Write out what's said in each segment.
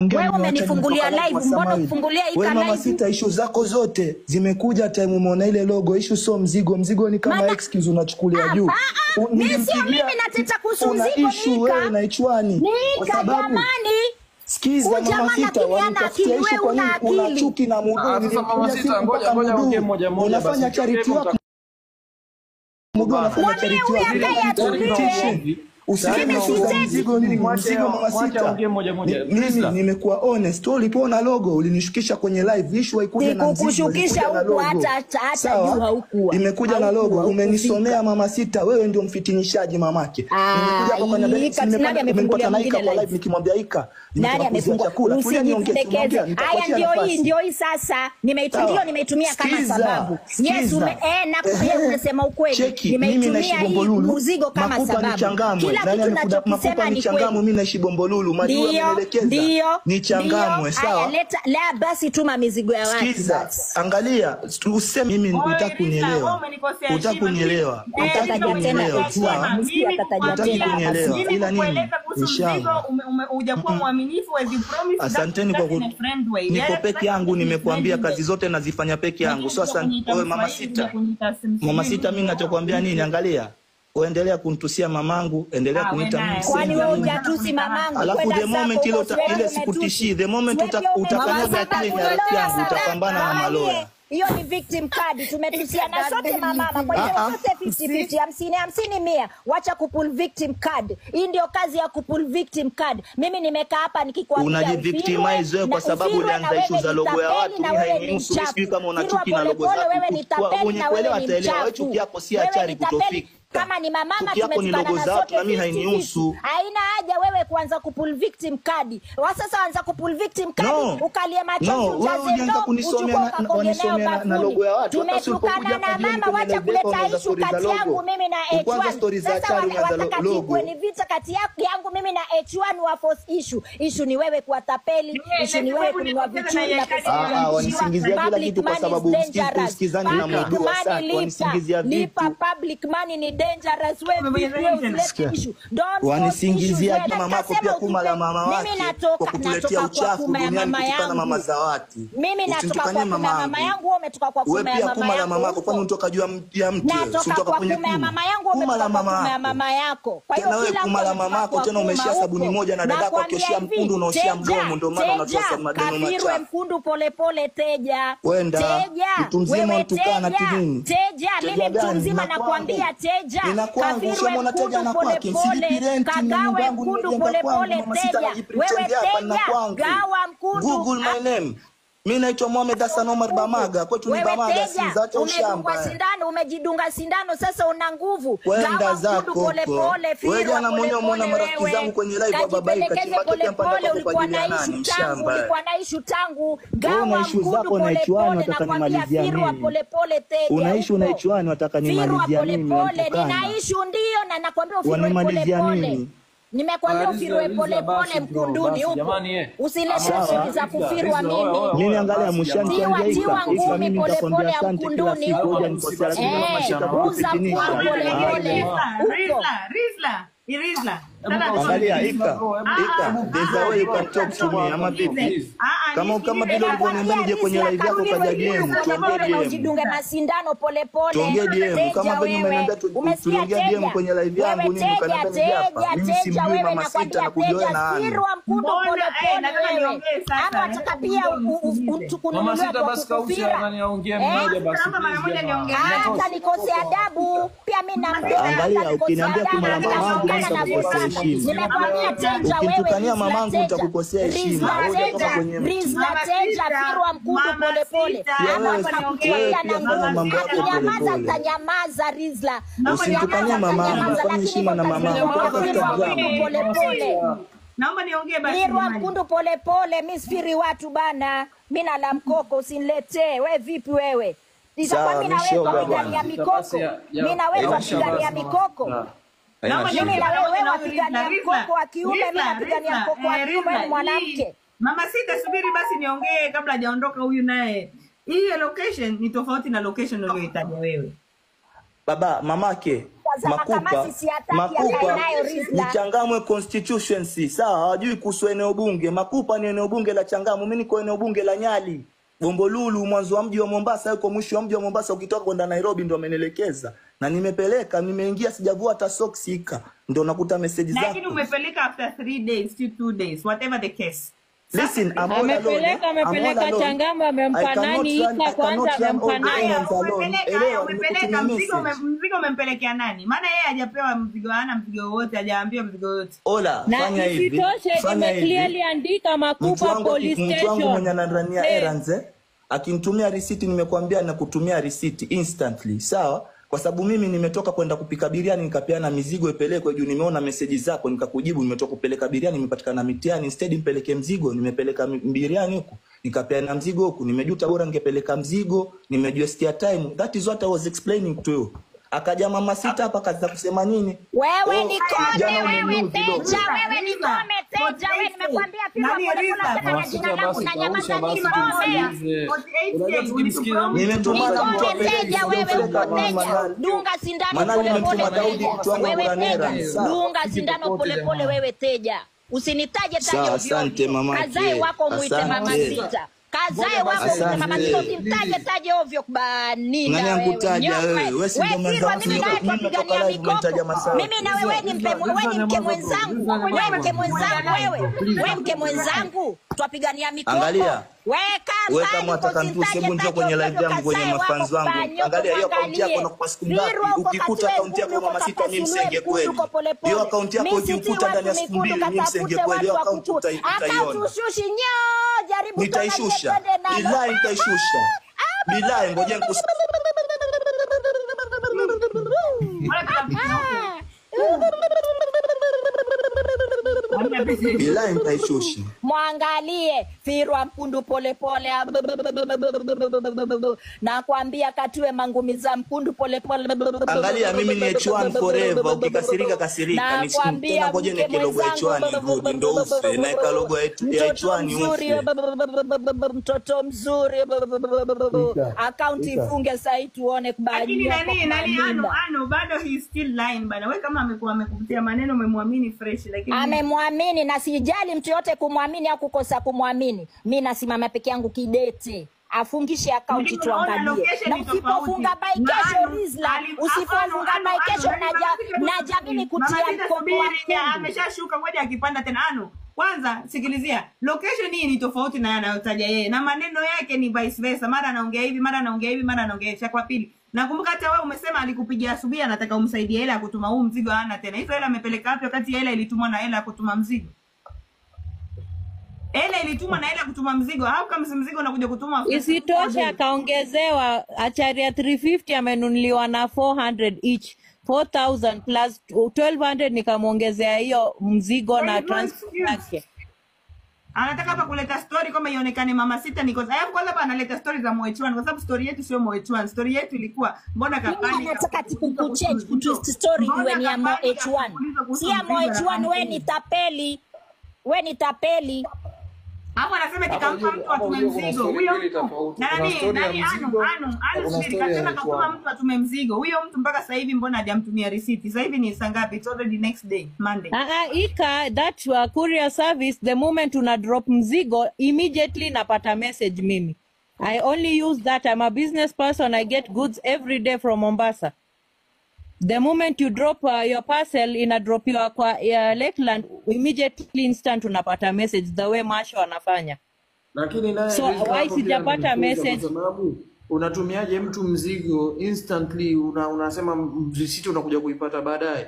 Wewe umenifungulia live, mbona kufungulia hii live? Wewe mama sita, issue zako zote zimekuja time umeona ile logo. Issue so mzigo ni kama excuse unachukulia juu. Mimi sio mimi nateta kuhusu mzigo issue wewe na Ichwani. Kwa sababu jamani, sikiza mama sita, wanatafutia issue kwa nini una chuki na Muduu? Mama sita, ngoja ongee moja unafanya charity wako. Muduu anafanya charity wako. Useme mzigo mama sita. Mimi nimekuwa honest. Ulipoona logo ulinishukisha kwenye live, issue haikuja na mzigo. Kukushukisha huko hata juu haukuwa. Imekuja na logo, umenisomea mama sita, wewe ndio mfitinishaji mamake. Nimekuja hapa kwa nimepata na Ika kwa live nikimwambia Ika, nani amefungua chakula. Usijipendekeze. Haya ndio hii sasa. Nimeitumia kama sababu. Yes umesema ukweli. Nimeitumia mzigo kama sababu. Nani anakupa ni Changamwe? Mimi naishi Bombolulu, Madiwa nimeelekeza ni Changamwe. Sawa, la basi tuma mizigo ya watu. Sikiza, angalia, useme mimi utakunielewa. Ila nini inshallah hujakuwa muaminifu as you promised. Asanteni kwa niko peke yangu, nimekuambia kazi zote nazifanya peke yangu. Sasa wewe mama sita, mimi ninachokuambia nini? Angalia, uendelea kunitusia mamangu, endelea kuniita mimi. Kwani wewe hujatusi mamangu? Alafu the moment ile sikutishi, the moment utakanyaga kile nyaraki yangu utapambana na maloya. Hiyo ni victim card. Tumetusiana sote mama. Kwa hiyo sote 50-50, 50 100. Wacha kupull victim card. Hii ndio kazi ya kupull victim card. Mimi nimekaa hapa nikikwambia unajivictimize wewe kwa sababu ulianza issue za logo ya watu. Mimi hainihusu. Sijui kama una chuki na logo zako. Mwenye kuelewa ataelewa. Wewe chuki yako si achari kutofika. Kama ni mama tumetukana na sote na mimi hainihusu. Haina haja wewe kuanza kupull victim card. Sasa anza kupull victim card ukalie macho ujaze ndo kunisomea na logo ya watu. Tumetukana na mama, wacha kuleta issue kati yangu mimi na H1. Sasa wataka kikuwe ni vita kati yangu mimi na H1 wa force issue. Issue ni wewe kuwatapeli, issue ni wewe kununua vitu na pesa. Wanisingizia kila kitu kwa sababu msikizani na Muduu. Sasa wanisingizia vitu. Public money ni dangerous way. Wanisingizia kama mamako pia kuma la mama wake kwa kutuletea uchafu duniani kutokana na mama za watu. Mimi natoka kwa mama yangu, wewe umetoka kwa kuma ya mama yako. Mamako kwani unatoka juu ya mti? Unatoka kwenye kuma mama yangu, umetoka kwa kuma mama yako. Kwa hiyo kila kuma la mamako tena umeshia sabuni moja na dadako akioshia mkundu unaoshia mdomo, ndio maana unatoa madeno machafu. Kafiru mkundu polepole teja. Mtu mzima mtukana kinini? Teja, mimi mtu mzima nakwambia teja. Kwangu ushamona teja na kwake, msilipi rent nyumba yangu nimejenga kwangu. Mama sita anajipritendia hapa na kwangu. Google my name. Mimi naitwa Mohamed Hassan Omar Bamaga. Kwetu ni Bamaga, si za ushamba. Umejidunga sindano sasa una nguvu. Kwenda zako polepole. Wewe jana mwenyewe umeona marafiki zangu kwenye live wa baba Ika Chimbake mpanda kwa ajili ya nani mshamba. Ulikuwa na issue tangu. Gawa issue zako na H1 wataka nimalizia mimi. Polepole teja. Una issue na H1 wataka nimalizia mimi. Nina issue ndio na nakwambia ufirwe polepole. Nimekwambia ufirwe polepole mkunduni huko. Usilete shida za kufirwa mimi. Mimi angalia mshani changia Ika. Ika mimi nitakwambia asante kila siku hoja nikosea lakini mama shika kukufitinisha. Rizla. Angalia Ika, there's a way you can talk to me. Ama vipi? Kama vile ulivyoniambia nije kwenye live yako kwa DM, tuongee DM. Ujidunge masindano polepole. Tuongee DM kama vile umeniambia tuongee DM kwenye live yangu nini ukaniambia hapa. Mimi simjui mama sita na kujoea na ani. Firwa mkundu polepole. Ama ataka pia tukununulia mama sita basi kausha nani aongee mmoja basi. Hata nikose adabu. Pia mimi nampenda. Angalia ukiniambia kumala mamangu nitakukosea heshima. Nimekwambia teja wewe. Ukitukania mamangu nitakukosea heshima. Wewe kutoka kwenye Rizla teja firwa mkundu polepole. Ama nakutia na mambo yako polepole. Utanyamaza Rizla. Usitukanie mamangu, fanya heshima na mamangu. Polepole. Naomba niongee basi. Firwa mkundu polepole, mimi sifiri watu bana. Mimi nala mkoko usiniletee. Wewe vipi wewe? Nitakwambia na wewe wapigania mikoko. Mimi na wewe wapigania mikoko. Mimi na wewe wapigania mkoko wa kiume, mimi napigania mkoko wa kiume mwanamke. Mama sita subiri basi niongee kabla hajaondoka huyu naye. Hii location ni tofauti na location uliyoitaja wewe. Baba mamake za makamasi siataki akae Rizla. Ni Changamwe constituency, sawa? Hawajui kuhusu eneo bunge. Makupa ni eneo bunge la Changamwe, mimi niko eneo bunge la Nyali. Bombolulu mwanzo wa mji wa Mombasa, yuko mwisho wa mji wa Mombasa, ukitoka kwenda Nairobi ndio amenielekeza. Na nimepeleka, nimeingia sijavua hata socks hika. Ndio nakuta message zako. Lakini umepeleka after 3 days, 2 days, whatever the case. Listen, amepeleka Changamwe, amempa nani hika kwanza, amempa nani? Umepeleka mzigo umempelekea nani? Maana yeye hajapewa mzigo, hana mzigo wote, hajaambiwa mzigo wote. Ola, fanya hivi. Fanya hivi. Clearly andika Makupa police station. Mtu wangu mwenye ananirania errands akinitumia receipt, nimekuambia na kutumia receipt instantly, sawa? Kwa sababu mimi nimetoka kwenda kupika biriani, nikapeana mizigo ipelekwe juu nimeona message zako nikakujibu nimetoka kupeleka biriani, nimepatikana mitiani, instead nipeleke mzigo, nimepeleka biriani huko, nikapeana mzigo huko, nimejuta bora ningepeleka mzigo, nimejua time. That is what I was explaining to you. Akaja mama sita hapa kaza kusema nini? Wewe ni kome, wewe teja, wewe ni kome teja, wewe nimekuambia pia kuna jina langu na nyamaza nini kome. Nimetumana mtu teja, wewe uko teja. Dunga sindano pole pole. Dunga sindano pole pole wewe teja. Usinitaje taje ovyo. Kazae wako muite mama sita. Kazae wako muite mama sita, usimtaje taje ovyo kubani. Nani angutaja wewe? Wewe si ndo mwenzangu, mimi na wewe ni mke mwenzangu. Wewe mke mwenzangu wewe. Wewe mke mwenzangu. Twapigania mikoko. Angalia. Wewe kama atakantusi bunjo kwenye live yangu kwenye mafans wangu. Angalia hiyo account yako na kwa siku ngapi. Ukikuta account yako mama sita mimi msenge kweli. Hiyo account yako ukikuta ndani ya siku 2 mimi msenge kweli. Hiyo account utaiona. Utushushi nyo, jaribu nitaishusha. Bila nitaishusha. Bila ngoja nikus bila nitaishusha. Mwangalie Firwa Mpundu pole pole. Na kuambia katue mangumi za Mpundu pole pole. Angalia mimi ni H1 forever, ukikasirika kasirika, nisikutana ngoje ni kilogo H1 good ndo ufe na ika logo ya H1 ufe. Mtoto mzuri. Account ifunge sasa tuone kubali. Lakini nani ano bado he still lying bana. Wewe kama amekupatia maneno umemwamini fresh, lakini amemwamini na sijali mtu yote kumwamini au kukosa kumwamini. Mimi nasimama peke yangu kidete. Afungishe account tuangalie. Na usipofunga by kesho Rizla, usipofunga by kesho naja mimi kutia mkono wako. Ameshashuka ngoja akipanda tena ano. Kwanza sikilizia, location hii ni tofauti na anayotaja yeye. Na maneno yake ni vice versa. Mara anaongea hivi, mara anaongea hivi, mara anaongea hivi. Kwa pili, nakumbuka hata wewe umesema alikupigia asubuhi anataka umsaidie hela ya kutuma huu mzigo hana tena. Hizo hela amepeleka wapi wakati hela ilitumwa na hela ya kutuma mzigo? Hela ilitumwa na hela ya kutuma mzigo. Au kama mzigo unakuja kutuma isitoshe akaongezewa acharia 350 amenunuliwa na 400 each. 4,000 plus 1,200 nikamwongezea hiyo mzigo na transport yake. Anataka hapa kuleta story kama ionekane mama sita niko. Hapo kwanza hapa analeta story za Moe1 kwa sababu story yetu sio Moe1. Story yetu ilikuwa mbona kapani. Mimi nataka kuchange twist story iwe ni ya Moe1. Si ya Moe1, wewe ni tapeli. Wewe ni tapeli. Hapo anasema kikampa mtu atume mzigo. Huyo mtu nani ano sikasema kama mtu atume mzigo. Huyo mtu mpaka sasa hivi mbona hajamtumia receipt? Sasa hivi ni saa ngapi? It's already next day, Monday. Ika that courier service, the moment una drop mzigo immediately napata message mimi. I only use that. I'm a business person. I get goods every day from Mombasa. The moment you drop your parcel inadropiwa kwa Lakeland, immediately instant unapata message the way Masho anafanya. Lakini naye so why sijapata message? Unatumiaje mtu mzigo instantly unasema receipt unakuja kuipata baadaye?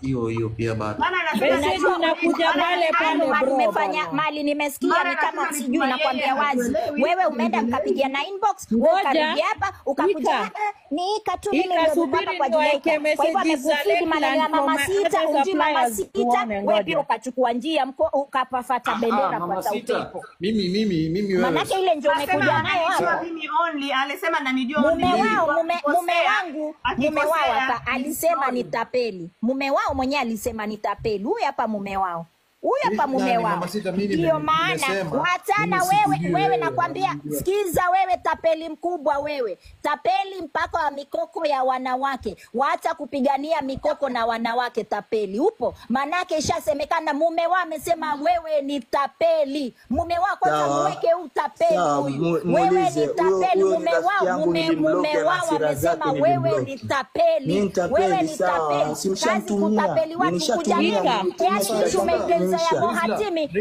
Hiyo pia bado. Message unakuja pale bro. Nimefanya mali nimesikia ni kama sijui nakwambia wazi. Wewe umeenda mkapigia na inbox, ukapigia hapa, ukakuja ni katu mimi nimepata kwa ajili yake. Kwa hivyo amekufidi maneno ya mama sita, unji mama sita, wewe pia ukachukua njia ukapafuata bendera kwa sauti. Mimi wewe. Maana ile ndio umekuja nayo hapa. Mimi only alisema na nijua mume wangu hapa alisema ni tapeli. Mume wao mwenyewe alisema ni tapeli. Huyu hapa mume wao. Huyo hapa mume wao. Ndio maana wachana wewe nakwambia, sikiza wewe tapeli mkubwa wewe. Tapeli mpaka wa mikoko ya wanawake. Waacha kupigania mikoko na wanawake tapeli. Upo? Manake ishasemekana mume wao amesema wewe ni tapeli. Mume wao kwanza muweke utapeli huyu. Wewe ni tapeli mume wao. Mume wao amesema wewe ni tapeli. Wewe ni tapeli. Kazi kutapeli watu kujamia. Yaani tumeitenza ya Mohatimi.